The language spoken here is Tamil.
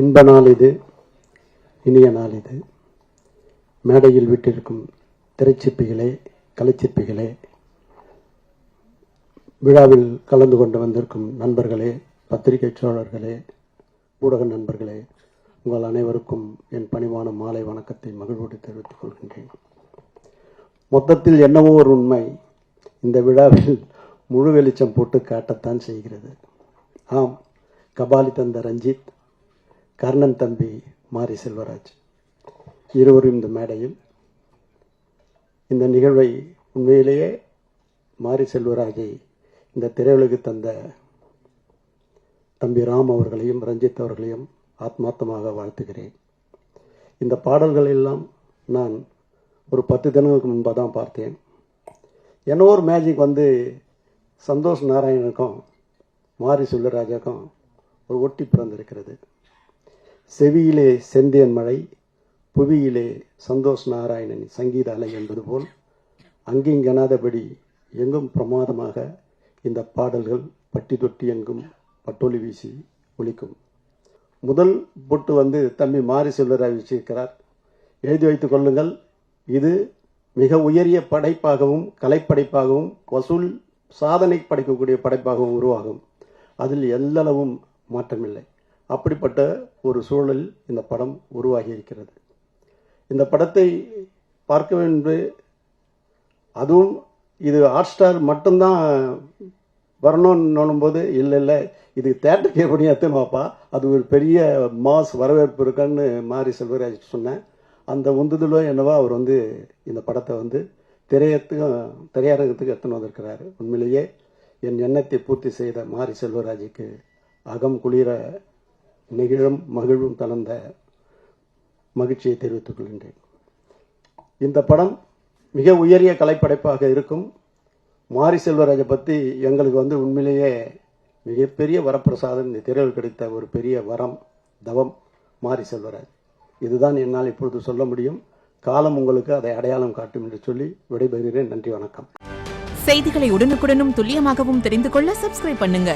இன்ப நாள் இது, இனிய நாள் இது. மேடையில் விட்டிருக்கும் திரைச்சிற்பிகளே, கலைச்சிற்பிகளே, விழாவில் கலந்து கொண்டு வந்திருக்கும் நண்பர்களே, பத்திரிகை சோழர்களே, ஊடக நண்பர்களே, உங்கள் அனைவருக்கும் என் பணிவான மாலை வணக்கத்தை மகிழ்வோடு தெரிவித்துக் கொள்கின்றேன். மொத்தத்தில் என்னவோ ஒரு உண்மை இந்த விழாவில் முழு வெளிச்சம் போட்டு காட்டத்தான் செய்கிறது. ஆம், கபாலி தந்த ரஞ்சித், கர்ணன் தம்பி மாரி செல்வராஜ் இருவரும் இந்த மேடையில். இந்த நிகழ்வை உண்மையிலேயே மாரி செல்வராஜை இந்த திரையுலகு தந்த தம்பி ராம் அவர்களையும் ரஞ்சித் அவர்களையும் ஆத்மார்த்தமாக வாழ்த்துகிறேன். இந்த பாடல்கள் எல்லாம் நான் ஒரு 10 தினங்களுக்கு முன்பாக தான் பார்த்தேன். என்ன ஒரு மேஜிக் சந்தோஷ் நாராயணனுக்கும் மாரி செல்வராஜுக்கும் ஒரு ஒட்டி பிறந்திருக்கிறது. செவியிலே செந்தேன் மழை, புவியிலே சந்தோஷ் நாராயணன் சங்கீத அலை என்பது போல் அங்கிங்கனாதபடி எங்கும் பிரமாதமாக இந்த பாடல்கள் பட்டி தொட்டி எங்கும் பட்டொலி வீசி ஒலிக்கும். முதல் பொட்டு தம்பி மாரி செல்வராஜ் வச்சிருக்கிறார். எழுதி வைத்துக் கொள்ளுங்கள். இது மிக உயரிய படைப்பாகவும் கலைப்படைப்பாகவும் வசூல் சாதனை படைக்கக்கூடிய படைப்பாகவும் உருவாகும். அதில் எல்லளவும் மாற்றமில்லை. அப்படிப்பட்ட ஒரு சூழல் இந்த படம் உருவாகி இருக்கிறது. இந்த படத்தை பார்க்க வேண்டும். அதுவும் இது ஹாட் ஸ்டார் மட்டும்தான் வரணும்னு போது இல்லை இது தேட்டருக்கு எப்படி எத்தணுவாப்பா, அது ஒரு பெரிய மாஸ் வரவேற்பு இருக்கான்னு மாரி செல்வராஜ் சொன்னேன். அந்த உந்துதலோ என்னவோ அவர் இந்த படத்தை திரையரங்கத்துக்கு எத்தனை வந்திருக்கிறாரு. உண்மையிலேயே என் எண்ணத்தை பூர்த்தி செய்த மாரி செல்வராஜுக்கு அகம் குளிர நெகிழும் மகிழ்வும் கலந்த மகிழ்ச்சியை தெரிவித்துக் கொள்கின்றேன். இந்த படம் மிக உயரிய கலைப்படைப்பாக இருக்கும். மாரி செல்வராஜை பற்றி எங்களுக்கு உண்மையிலேயே மிகப்பெரிய வரப்பிரசாதம். இந்த திரையில் கிடைத்த ஒரு பெரிய வரம், தவம் மாரி செல்வராஜ். இதுதான் என்னால் இப்பொழுது சொல்ல முடியும். காலம் உங்களுக்கு அதை அடையாளம் காட்டும் என்று சொல்லி விடைபெறுகிறேன். நன்றி, வணக்கம். செய்திகளை உடனுக்குடனும் துல்லியமாகவும் தெரிந்து கொள்ள சப்ஸ்கிரைப் பண்ணுங்க.